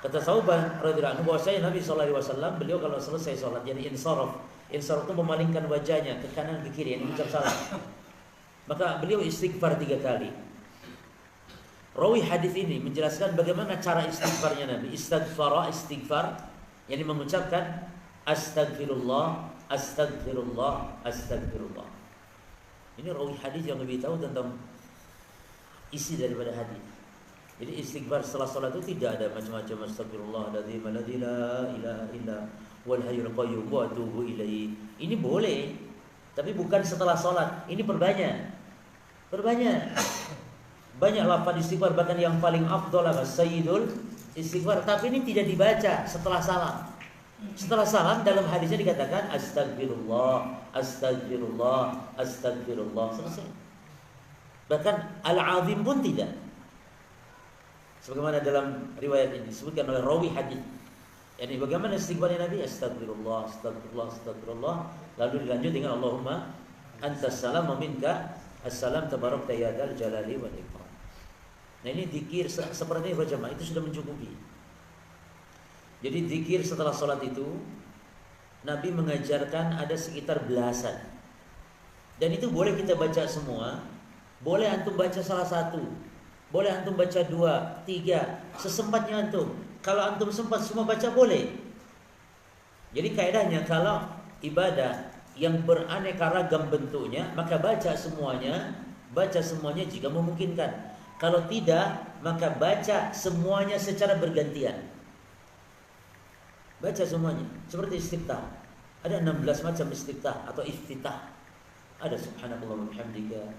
Kata Sauban radhiyallahu anhu bahwasanya Nabi sallallahu alaihi wasallam beliau kalau selesai sholat jadi insaraf itu memalingkan wajahnya ke kanan ke kiri, yang ucap salam. Maka beliau istighfar 3 kali. Rawi hadis ini menjelaskan bagaimana cara istighfarnya Nabi. Istighfar yang mengucapkan astagfirullah, astagfirullah, astagfirullah. Ini rawi hadis yang lebih tahu tentang isi daripada hadis. Jadi istighfar setelah salat itu tidak ada macam-macam, astagfirullahaladzim alladzi la ilaha illa wal hayyul qayyum wa atubu ilaihi. Ini boleh, tapi bukan setelah salat. Ini perbanyak. Banyak lafaz istighfar, bahkan yang paling afdal adalah sayyidul istighfar, tapi ini tidak dibaca setelah salam. Setelah salam dalam hadisnya dikatakan astagfirullah, astagfirullah, astagfirullah, selesai. Bahkan al-azim pun tidak. Sebagaimana dalam riwayat ini disebutkan oleh rawi hadis. Yani bagaimana istighfarnya Nabi? Astagfirullah, astagfirullah, astagfirullah. Lalu dilanjut dengan Allahumma antas salam wa minka assalam tabarakta ya dzal jalali wal ikram. Nah ini zikir seperti ini berjamaah itu sudah mencukupi. Jadi zikir setelah sholat itu Nabi mengajarkan ada sekitar belasan. Dan itu boleh kita baca semua. Boleh antum baca salah satu, boleh antum baca 2, 3, sesempatnya antum. Kalau antum sempat semua baca boleh. Jadi kaidahnya kalau ibadah yang beraneka ragam bentuknya, maka baca semuanya jika memungkinkan. Kalau tidak, maka baca semuanya secara bergantian. Baca semuanya. Seperti istiftah. Ada 16 macam istiftah atau iftitah. Ada subhanallah wa bihamdika,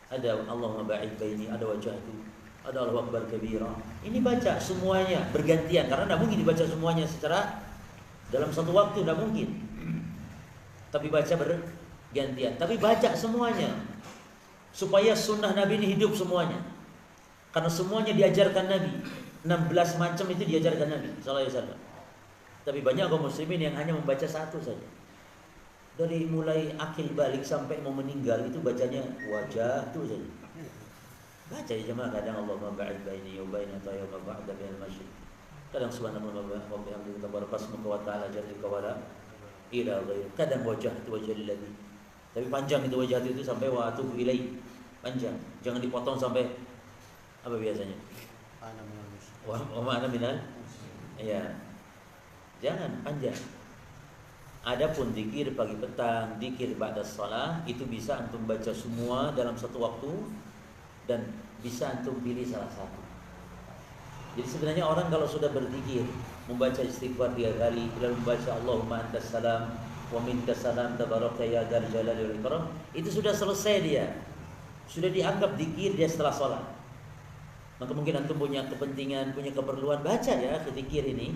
ada Allahumma ba'id baini, ada wajhatu, ada Allahu akbar kabira. Ini baca semuanya bergantian, karena tidak mungkin dibaca semuanya secara dalam satu waktu, tidak mungkin. Tapi baca bergantian. Tapi baca semuanya supaya sunnah Nabi ini hidup semuanya. Karena semuanya diajarkan Nabi. 16 macam itu diajarkan Nabi sallallahu alaihi wasallam. Tapi banyak kaum muslimin yang hanya membaca satu saja. Dari mulai akil balik sampai mau meninggal itu bacanya wajah itu saja. Baca ya jemaah, kadang Allahumma ba'id baini wa baina tayyib ba'da bil masjid. Kadang subhanallah wa bihamdihi tabarakallahi wa ta'ala jalla wa ala ila ghairi. Kadang wajah itu wajah lillahi. Tapi panjang itu wajah itu sampai wa atubu ilaihi. Panjang. Jangan dipotong sampai apa biasanya? Ana minal. Ya. Jangan panjang. Adapun zikir pagi petang, zikir ba'da shalah itu bisa antum baca semua dalam satu waktu dan bisa antum pilih salah satu. Jadi sebenarnya orang kalau sudah berzikir, membaca istighfar 3 kali, lalu membaca Allahumma antas salam wa minkas salam tabarakta ya dzal jalali wal ikram, itu sudah selesai dia. Sudah dianggap zikir dia setelah salat. Maka mungkin antum punya kepentingan, punya keperluan, baca ya zikir ini.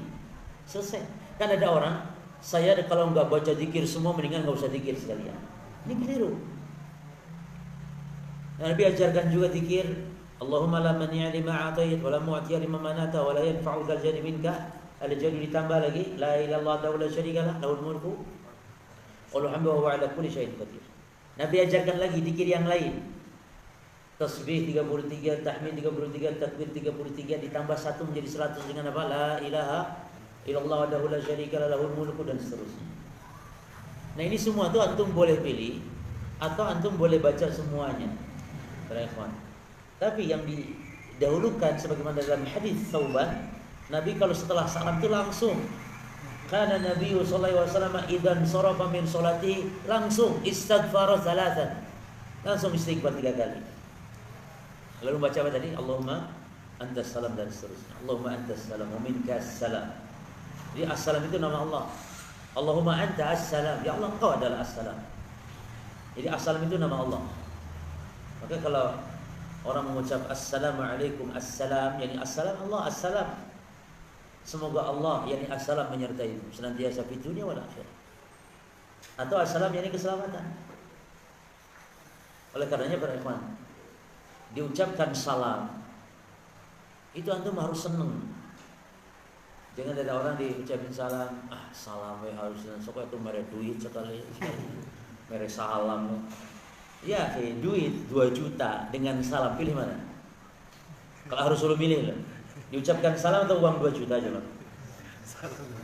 Selesai. Kan ada orang, saya kalau nggak baca zikir semua mendingan nggak usah zikir sekalian. Ini keliru. Nabi ajarkan juga zikir Allahumma la mani'a lima a'tayt wa la mu'tiya lima manata wa la yanfa'u dzal jaddi minka. Ada jadi ditambah lagi la ilaha illallah wa la syarika lah lahul mulku wa lahu hamdu wa huwa 'ala kulli syai'in qadir. Nabi ajarkan lagi zikir yang lain. Tasbih 33, tahmid 33, takbir 33 ditambah 1 menjadi 100 dengan apa? La ilaha illallah wahdahu la syarika lah lahul mulku dan seterusnya. Nah ini semua tuh antum boleh pilih atau antum boleh baca semuanya. Para ikhwan. Tapi yang didahulukan sebagaimana dalam hadis Sauban, Nabi kalau setelah salam itu langsung karena Nabi sallallahu alaihi wasallam idan sarafa min salati langsung istighfar 3. Langsung istighfar 3 kali. Lalu baca apa tadi? Allahumma antas salam dan seterusnya. Allahumma antas salam wa minkas salam. Jadi as-salam itu nama Allah. Allahumma anta as-salam. Ya Allah, Engkau adalah as-salam. Jadi as-salam itu nama Allah. Maka kalau orang mengucap assalamualaikum assalam, yani assalam Allah assalam. Semoga Allah yani assalam menyertai senantiasa di dunia wal akhirah. Atau assalam yani keselamatan. Oleh karenanya para ikhwan, diucapkan salam itu antum harus seneng. Jangan ada orang diucapin salam, salam harus sok itu mere duit sekali. Mere salam. Ya, duit 2 juta dengan salam pilih mana? Kalau harus suruh milih loh. Diucapkan salam atau uang 2 juta aja, Bang?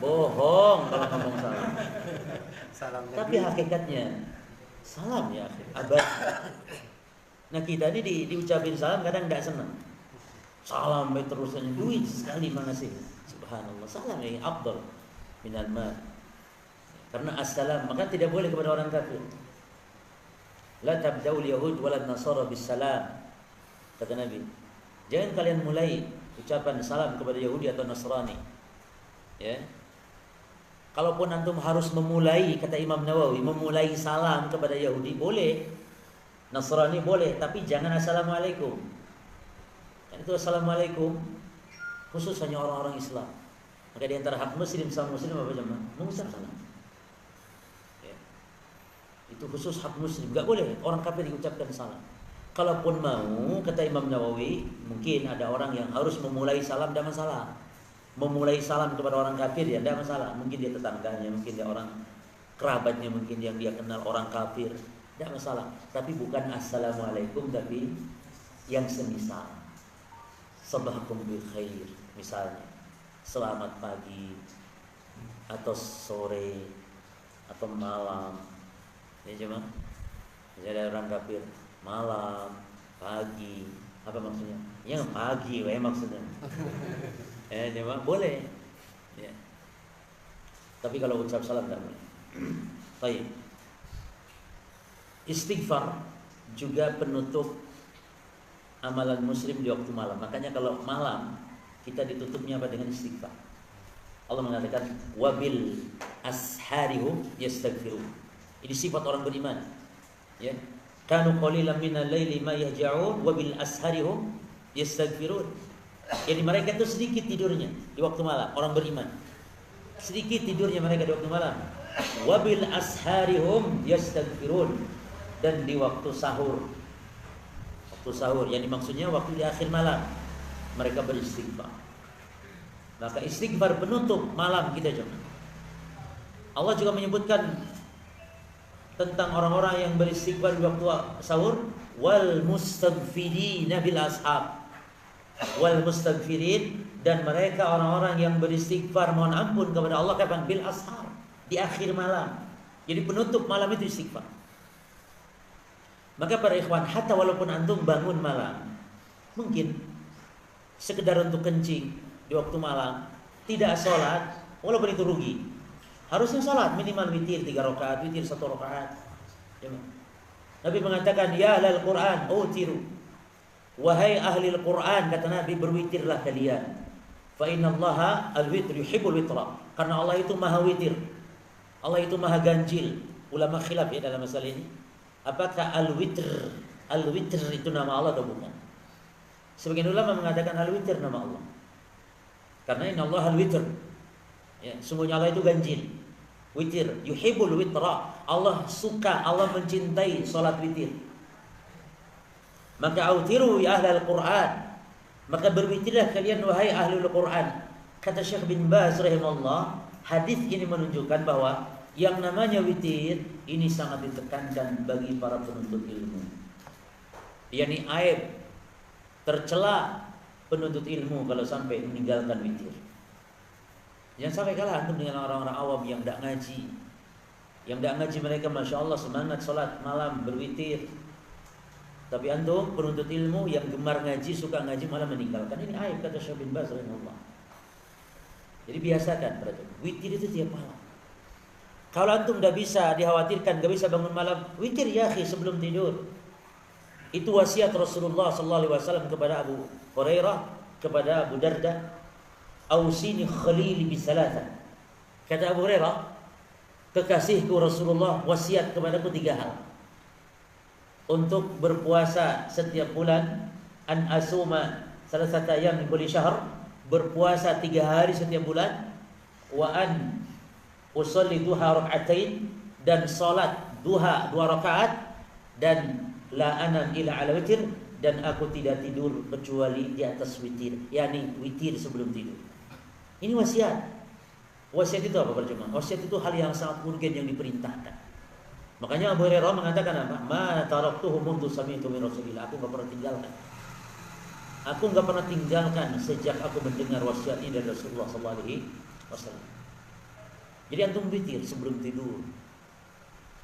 Bohong kalau ngomong salam. Tapi hakikatnya salam ya, abad. Nah kita ini diucapin salam kadang tidak senang. Salam terusnya duit sekali mengasih. Subhanallah, salam ini afdal minal mal. Karena assalam, maka tidak boleh kepada orang kafir. La tabda'ul yahud wala nasara bis salam. Kata Nabi, jangan kalian mulai ucapan salam kepada Yahudi atau Nasrani. Ya. Kalaupun antum harus memulai, kata Imam Nawawi, memulai salam kepada Yahudi boleh, Nasrani boleh, tapi jangan assalamualaikum. Kan itu assalamualaikum khusus hanya orang-orang Islam. Maka di antara hak muslim sama muslim apa jemaah? Mengucap salam. Ya. Itu khusus hak muslim, enggak boleh orang kafir diucapkan salam. Kalaupun mau, kata Imam Nawawi, mungkin ada orang yang harus memulai salam, tidak masalah. Memulai salam kepada orang kafir ya tidak masalah. Mungkin dia tetangganya, mungkin dia orang kerabatnya, mungkin yang dia kenal orang kafir, tidak masalah. Tapi bukan assalamualaikum, tapi yang semisal. Sabahakum bil khair, misalnya selamat pagi atau sore atau malam. Ya cuma ada orang kafir malam, pagi, apa maksudnya? Ya pagi, maksudnya. Cuma boleh. Ya. Tapi kalau ucap salam tidak boleh. Baik. Istighfar juga penutup amalan muslim di waktu malam. Makanya kalau malam kita ditutupnya apa? Dengan istighfar. Allah mengatakan wabil asharihum yastaghfirun. Ini sifat orang beriman. Ya. Kanu qalilan minal laili ma yahja'un wa bil asharihum yastaghfirun. Jadi mereka itu sedikit tidurnya di waktu malam, orang beriman. Sedikit tidurnya mereka di waktu malam. Wa bil asharihum yastaghfirun, dan di waktu sahur. Waktu sahur yang dimaksudnya waktu di akhir malam mereka beristighfar. Maka istighfar penutup malam kita jemaah. Allah juga menyebutkan tentang orang-orang yang beristighfar di waktu sahur, wal mustaghfirina bil ashab. Wal mustaghfirin, dan mereka orang-orang yang beristighfar mohon ampun kepada Allah kapan? Bil ashar, di akhir malam. Jadi penutup malam itu istighfar. Maka para ikhwan, hatta walaupun antum bangun malam, mungkin sekedar untuk kencing di waktu malam, tidak sholat, walaupun itu rugi. Harusnya sholat minimal witir 3 rakaat, witir 1 rakaat. Nabi mengatakan, ya ahlal Quran, utiru. Wahai ahli Al-Quran, kata Nabi, berwitirlah kalian. Fa innallaha al-witr yuhibbul witra. Karena Allah itu maha witir. Allah itu maha ganjil. Ulama khilaf ya dalam masalah ini. Apakah al-witr? Al-witr itu nama Allah atau bukan? Sebagian ulama mengatakan al-witr nama Allah. Karena innallaha al-witr. Ya, sungguhnya Allah itu ganjil. Witir, yuhibbul witra. Allah suka, Allah mencintai salat witir. Maka autiru ya ahlal Quran, maka berwitirlah kalian wahai ahlul Quran. Kata Syekh bin Baz rahimahullah, hadis ini menunjukkan bahwa yang namanya witir ini sangat ditekankan bagi para penuntut ilmu. Yani aib, tercela penuntut ilmu kalau sampai meninggalkan witir. Jangan sampai kalah antum dengan orang-orang awam yang tidak ngaji. Yang tidak ngaji mereka masya Allah semangat sholat malam berwitir. Tapi antum penuntut ilmu yang gemar ngaji, suka ngaji malah meninggalkan. Ini aib, kata Syekh bin Baz rahimahullah. Jadi biasakan berarti witir itu tiap malam. Kalau antum tidak bisa, dikhawatirkan tidak bisa bangun malam, witir ya akhi sebelum tidur. Itu wasiat Rasulullah sallallahu alaihi wasallam kepada Abu Hurairah, kepada Abu Darda. Ausini khalili bisalatan. Kata Abu Hurairah, kekasihku Rasulullah wasiat kepadaku 3 hal. Untuk berpuasa setiap bulan, an asuma salasata ayyam min kulli syahr, berpuasa 3 hari setiap bulan, wa an usolli duha rakaatain, dan salat duha 2 rakaat, dan la anam ila ala witir, dan aku tidak tidur kecuali di atas witir, yakni witir sebelum tidur. Ini wasiat. Wasiat itu apa berjemaah? Wasiat itu hal yang sangat urgen yang diperintahkan. Makanya Abu Hurairah mengatakan apa? Ma taraktuhu mundu sami'tu min Rasulillah. Aku enggak pernah tinggalkan. Aku enggak pernah tinggalkan sejak aku mendengar wasiat ini dari Rasulullah sallallahu alaihi wasallam. Jadi antum witir sebelum tidur.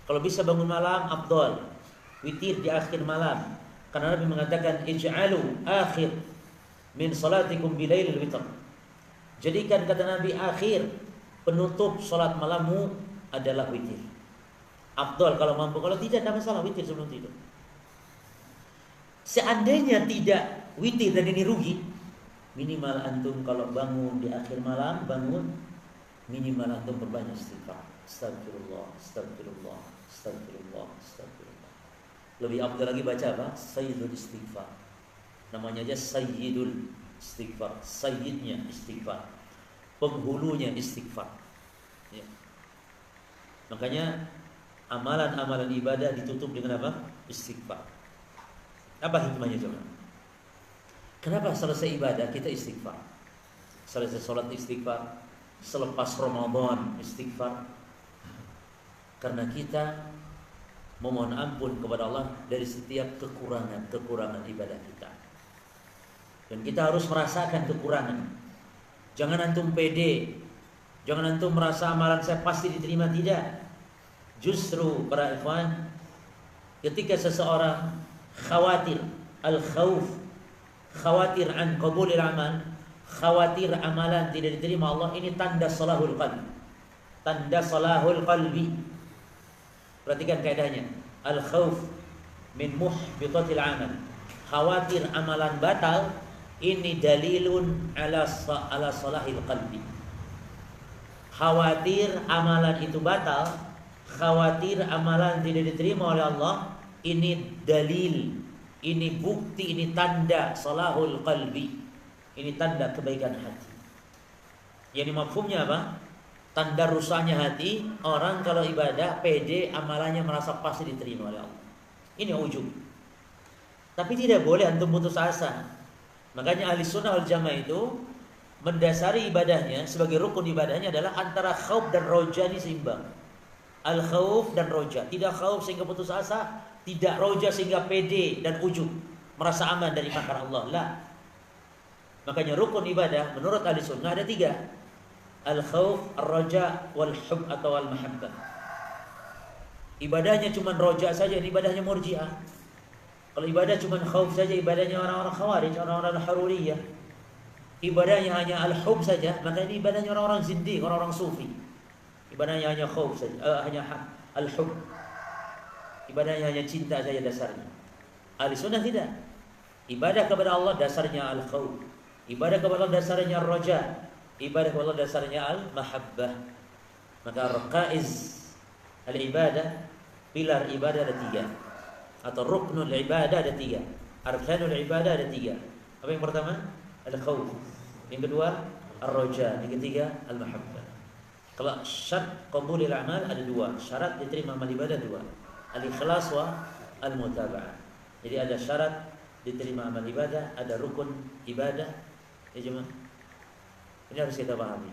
Kalau bisa bangun malam afdal. Witir di akhir malam. Karena Nabi mengatakan ij'alu akhir min salatikum bilailil witr. Jadikan kata Nabi akhir penutup salat malammu adalah witir. Afdal kalau mampu, kalau tidak masalah witir sebelum tidur. Seandainya tidak witir dan ini rugi, minimal antum kalau bangun di akhir malam, bangun minimal antum berbanyak istighfar. Astagfirullah, astagfirullah, astagfirullah, astagfirullah. Lebih afdal lagi baca apa? Sayyidul istighfar. Namanya aja Sayyidul istighfar. Sayyidnya istighfar, penghulunya istighfar. Ya. Makanya amalan-amalan ibadah ditutup dengan apa? Istighfar. Apa hikmahnya coba? Kenapa selesai ibadah kita istighfar? Selesai sholat istighfar, selepas Ramadan istighfar. Karena kita memohon ampun kepada Allah dari setiap kekurangan ibadah kita. Dan kita harus merasakan kekurangan. Jangan antum pede, jangan antum merasa amalan saya pasti diterima, tidak. Justru para ikhwan, ketika seseorang khawatir, al-khawf, khawatir an qabulil amal, khawatir amalan tidak diterima Allah, ini tanda salahul qalbi. Tanda salahul qalbi. Perhatikan kaidahnya. Al-khawf min muhbitatil amal. Khawatir amalan batal, ini dalilun ala salahil qalbi. Khawatir amalan itu batal, khawatir amalan tidak diterima oleh Allah, ini dalil, ini bukti, ini tanda salahul qalbi. Ini tanda kebaikan hati. Jadi mafhumnya apa? Tanda rusaknya hati orang kalau ibadah pede, amalannya merasa pasti diterima oleh Allah. Ini ujub. Tapi tidak boleh antum putus asa. Makanya ahli sunnah wal jamaah itu mendasari ibadahnya sebagai rukun ibadahnya adalah antara khauf dan roja ini seimbang. Al khauf dan roja. Tidak khauf sehingga putus asa, tidak roja sehingga pede dan ujub, merasa aman dari makar Allah. Lah. Makanya rukun ibadah menurut ahli sunnah ada 3. Al-khawf, ar-raja, wal-hub atau al-mahabbah. Ibadahnya cuma roja saja, ibadahnya murji'ah. Kalau ibadah cuma khauf saja, ibadahnya orang-orang khawarij, orang-orang haruriyah. Ibadahnya hanya al-hub saja, maka ini ibadahnya orang-orang zindiq, orang-orang sufi. Ibadahnya hanya khauf saja, hanya al-hub. Ibadahnya hanya cinta saja dasarnya. Ahli sunnah tidak. Ibadah kepada Allah dasarnya al-khawf. Ibadah kepada Allah dasarnya ar-raja. Ibadah kepada Allah dasarnya al-mahabbah. Maka raqaiz al-ibadah, pilar ibadah ada 3. Atau ruknul ibadah ada 3. Arkanul ibadah ada 3. Apa yang pertama? Al-khawf. Yang kedua ar-raja. Yang ketiga al-mahabbah. Kalau syarat qabulil amal ada 2. Syarat diterima amal ibadah 2. Al-ikhlas wa al-mutaba'ah. Jadi ada syarat diterima amal ibadah, ada rukun ibadah. Ya jemaah, ini harus kita pahami.